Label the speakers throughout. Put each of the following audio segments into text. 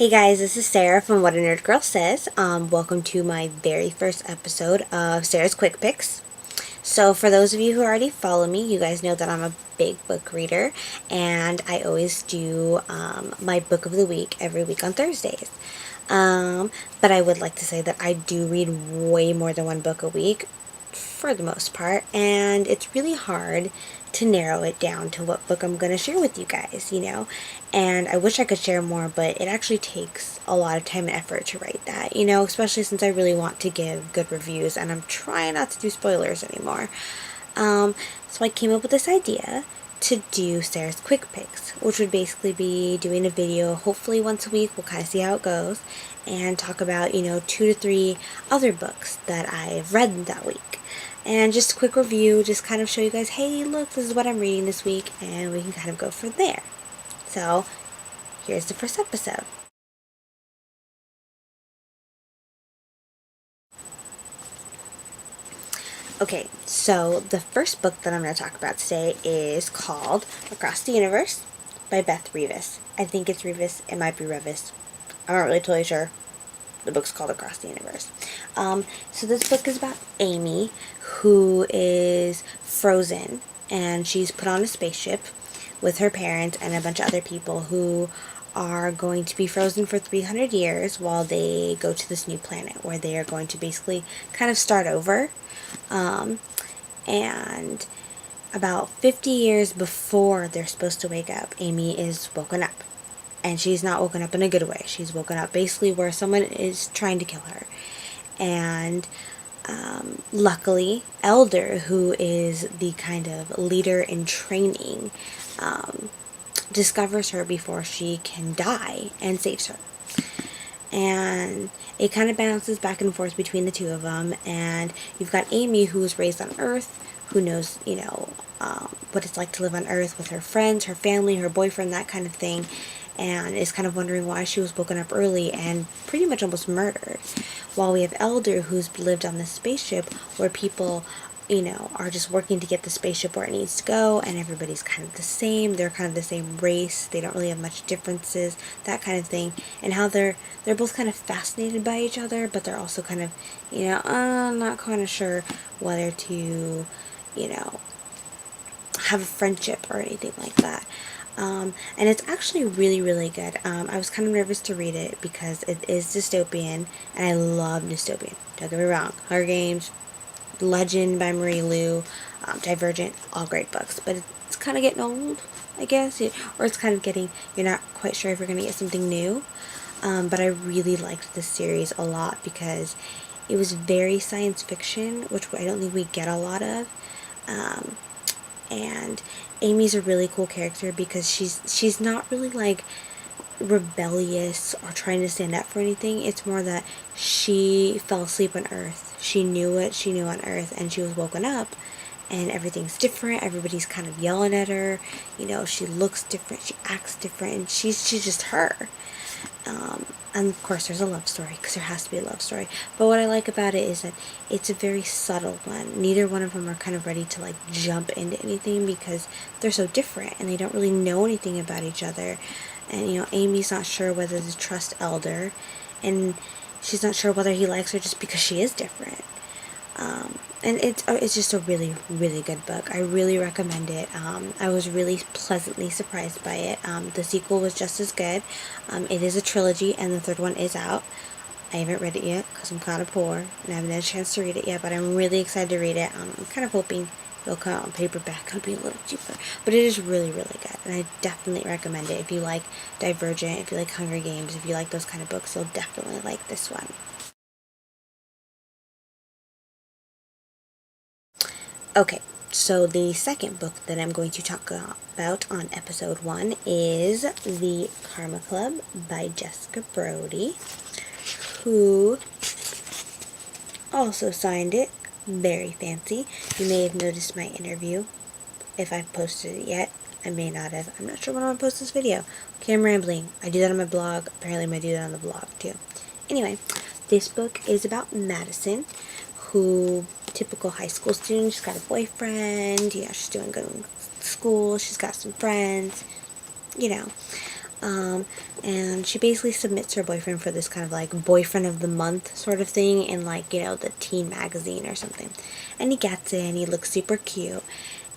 Speaker 1: Hey guys, this is Sarah from What a Nerd Girl Says. Welcome to my very first episode of Sarah's Quick Picks. So for those of you who already follow me, you guys know that I'm a big book reader, and I always do my book of the week every week on Thursdays. But I would like to say that I do read way more than one book a week, for the most part, and it's really hard to narrow it down to what book I'm going to share with you guys, and I wish I could share more, but it actually takes a lot of time and effort to write that, especially since I really want to give good reviews, and I'm trying not to do spoilers anymore. So I came up with this idea to do Sarah's Quick Picks, which would basically be doing a video hopefully once a week. We'll kind of see how it goes, and talk about, 2 to 3 other books that I've read that week. And just a quick review, just kind of show you guys, hey, look, this is what I'm reading this week, and we can kind of go from there. So, here's the first episode. Okay, so the first book that I'm going to talk about today is called Across the Universe by Beth Revis. I think it's Revis. It might be Revis. I'm not really totally sure. The book's called Across the Universe. So this book is about Amy, who is frozen, and she's put on a spaceship with her parents and a bunch of other people who are going to be frozen for 300 years while they go to this new planet where they are going to basically kind of start over. And about 50 years before they're supposed to wake up, Amy is woken up. And she's not woken up in a good way. She's woken up basically where someone is trying to kill her. And luckily, Elder, who is the kind of leader in training, discovers her before she can die and saves her. And it kind of bounces back and forth between the two of them. And you've got Amy, who was raised on Earth, who knows, what it's like to live on Earth with her friends, her family, her boyfriend, that kind of thing, and is kind of wondering why she was woken up early and pretty much almost murdered. While we have Elder, who's lived on this spaceship where people, are just working to get the spaceship where it needs to go, and everybody's kind of the same. They're kind of the same race. They don't really have much differences, that kind of thing. And how they're both kind of fascinated by each other, but they're also kind of, not kind of sure whether to, have a friendship or anything like that. And it's actually really, really good. I was kind of nervous to read it because it is dystopian, and I love dystopian. Don't get me wrong. Hunger Games, Legend by Marie Lu, Divergent, all great books. But it's kind of getting old, I guess. Or it's kind of getting, you're not quite sure if you're going to get something new. But I really liked this series a lot because it was very science fiction, which I don't think we get a lot of. And Amy's a really cool character because she's not really like rebellious or trying to stand up for anything. It's more that she fell asleep on Earth. She knew what she knew on Earth, and she was woken up, and everything's different. Everybody's kind of yelling at her. She looks different. She acts different, and she's just her. And of course there's a love story, because there has to be a love story. But what I like about it is that it's a very subtle one. Neither one of them are kind of ready to like jump into anything because they're so different and they don't really know anything about each other. And Amy's not sure whether to trust Elder, and she's not sure whether he likes her just because she is different. And it's just a really, really good book. I really recommend it. I was really pleasantly surprised by it. The sequel was just as good. It is a trilogy, and the third one is out. I haven't read it yet because I'm kind of poor, and I haven't had a chance to read it yet, but I'm really excited to read it. I'm kind of hoping it'll come out on paperback. It'll be a little cheaper. But it is really, really good, and I definitely recommend it. If you like Divergent, if you like Hunger Games, if you like those kind of books, you'll definitely like this one. Okay, so the second book that I'm going to talk about on episode 1 is The Karma Club by Jessica Brody, who also signed it. Very fancy. You may have noticed my interview. If I've posted it yet, I may not have. I'm not sure when I'm going to post this video. Okay, I'm rambling. I do that on my blog. Apparently I'm going to do that on the blog too. Anyway, this book is about Madison, who, typical high school student, she's got a boyfriend, she's doing good in school, she's got some friends, And she basically submits her boyfriend for this kind of like boyfriend of the month sort of thing in like, you know, the teen magazine or something. And he gets it and he looks super cute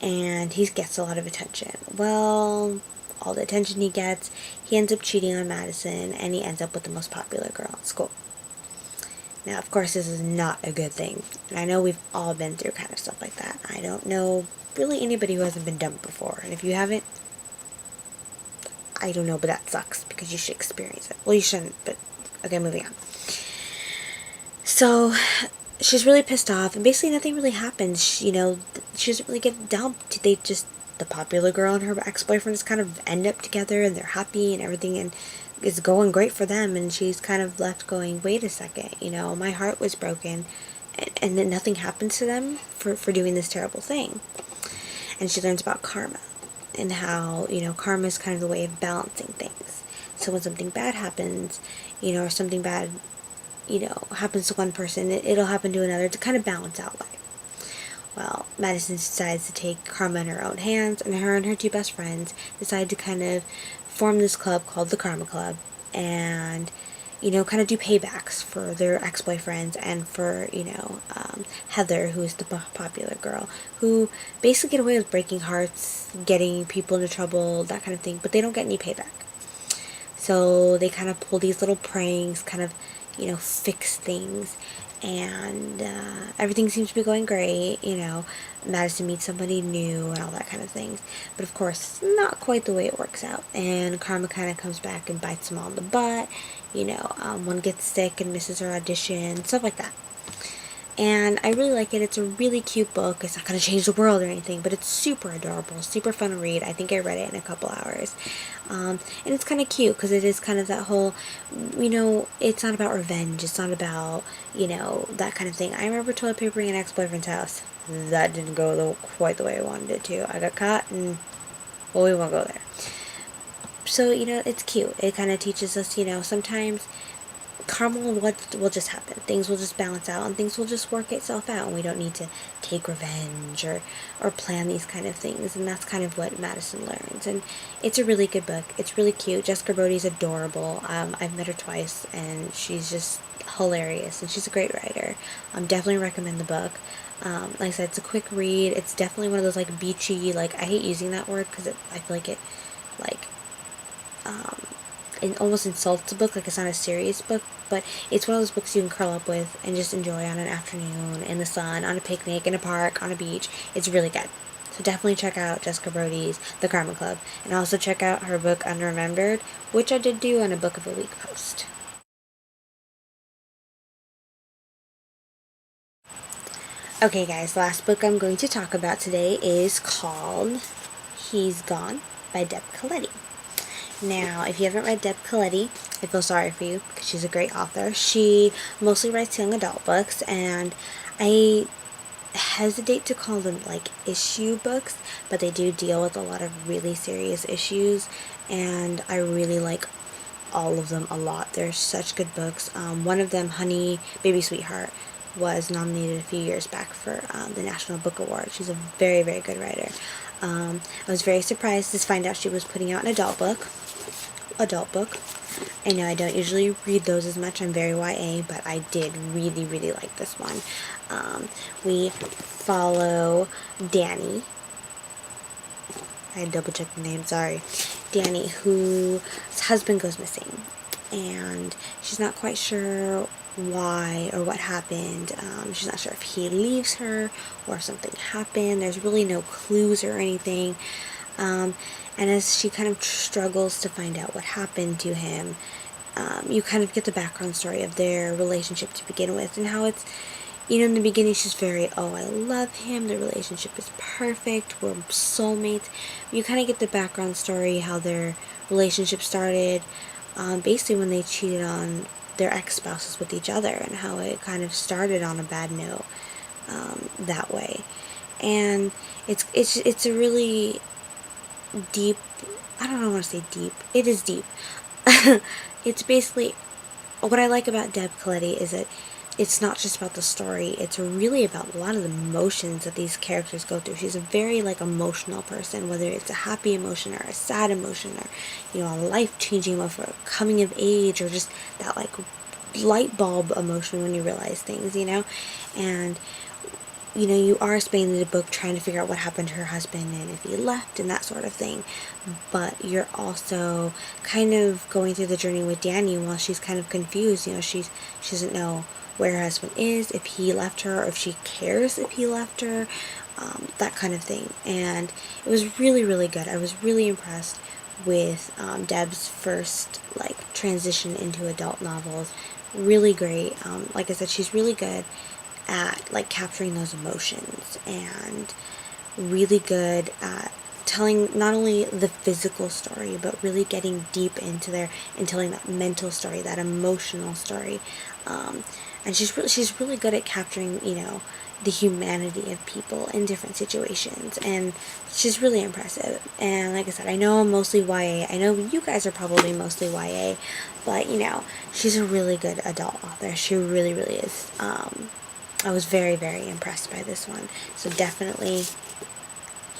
Speaker 1: and he gets a lot of attention. Well, all the attention he gets, he ends up cheating on Madison and he ends up with the most popular girl at school. Now, of course, this is not a good thing. And I know we've all been through kind of stuff like that. I don't know really anybody who hasn't been dumped before. And if you haven't, I don't know, but that sucks because you should experience it. Well, you shouldn't, but okay, moving on. So she's really pissed off, and basically nothing really happens. She doesn't really get dumped. The popular girl and her ex-boyfriend just kind of end up together, and they're happy and everything, and it's going great for them. And she's kind of left going, wait a second, my heart was broken, and then nothing happens to them for doing this terrible thing. And she learns about karma and how, karma is kind of the way of balancing things. So when something bad happens, or something bad, happens to one person, it'll happen to another to kind of balance out life. Well, Madison decides to take karma in her own hands, and her two best friends decide to kind of form this club called the Karma Club, and kind of do paybacks for their ex-boyfriends and for, Heather, who is the popular girl, who basically get away with breaking hearts, getting people into trouble, that kind of thing, but they don't get any payback. So they kind of pull these little pranks, kind of, fix things, and everything seems to be going great. Madison meets somebody new and all that kind of things, but of course not quite the way it works out, and karma kind of comes back and bites them all in the butt. One gets sick and misses her audition, stuff like that. And I really like it. It's a really cute book. It's not going to change the world or anything, but it's super adorable, super fun to read. I think I read it in a couple hours. And it's kind of cute because it is kind of that whole, it's not about revenge. It's not about, that kind of thing. I remember toilet papering an ex-boyfriend's house. That didn't go quite the way I wanted it to. I got caught and, well, we won't go there. So, it's cute. It kind of teaches us, sometimes karma will just happen. Things will just balance out and things will just work itself out, and we don't need to take revenge or plan these kind of things. And that's kind of what Madison learns. And it's a really good book. It's really cute. Jessica Brody's adorable. I've met her twice and she's just hilarious, and she's a great writer. Definitely recommend the book. Like I said, it's a quick read. It's definitely one of those like beachy, like, I hate using that word because I feel like it it almost insults the book, like it's not a serious book, but it's one of those books you can curl up with and just enjoy on an afternoon in the sun, on a picnic, in a park, on a beach. It's really good. So definitely check out Jessica Brody's The Karma Club, and also check out her book Unremembered, which I did do on a Book of the Week post. Okay guys, the last book I'm going to talk about today is called Hes Gone by Beth Caletti. Now, if you haven't read Deb Caletti, I feel sorry for you because she's a great author. She mostly writes young adult books, and I hesitate to call them like issue books, but they do deal with a lot of really serious issues, and I really like all of them a lot. They're such good books. One of them, Honey, Baby Sweetheart, was nominated a few years back for the National Book Award. She's a very, very good writer. I was very surprised to find out she was putting out an adult book. I know I don't usually read those as much. I'm very YA, but I did really, really like this one. We follow Danny. I double checked the name, sorry. Danny, whose husband goes missing, and she's not quite sure why or what happened. She's not sure if he leaves her or if something happened. There's really no clues or anything. And as she kind of struggles to find out what happened to him, you kind of get the background story of their relationship to begin with, and how it's, in the beginning she's very, oh, I love him, the relationship is perfect, we're soulmates. You kind of get the background story, how their relationship started, basically when they cheated on their ex-spouses with each other, and how it kind of started on a bad note, that way. And it's a really deep, I don't know, want to say deep, it is deep. It's basically, what I like about Deb Caletti is that it's not just about the story, it's really about a lot of the emotions that these characters go through. She's a very like emotional person, whether it's a happy emotion or a sad emotion, or a life-changing emotion, or coming of age, or just that like light bulb emotion when you realize things, and you are spending the book trying to figure out what happened to her husband and if he left and that sort of thing. But you're also kind of going through the journey with Danny while she's kind of confused. She doesn't know where her husband is, if he left her, or if she cares if he left her, that kind of thing. And it was really, really good. I was really impressed with Deb's first like transition into adult novels. Really great. Like I said, she's really good at like capturing those emotions, and really good at telling not only the physical story but really getting deep into there and telling that mental story, that emotional story. And she's really good at capturing the humanity of people in different situations, and she's really impressive. And like I said, I know I'm mostly YA. I know you guys are probably mostly YA, but she's a really good adult author. She really, really is. I was very, very impressed by this one. So definitely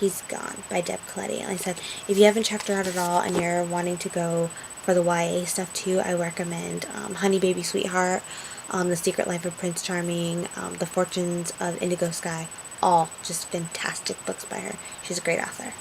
Speaker 1: Hes Gone by Deb Caletti. Like I said, if you haven't checked her out at all and you're wanting to go for the YA stuff too, I recommend Honey Baby Sweetheart, The Secret Life of Prince Charming, The Fortunes of Indigo Sky. All just fantastic books by her. She's a great author.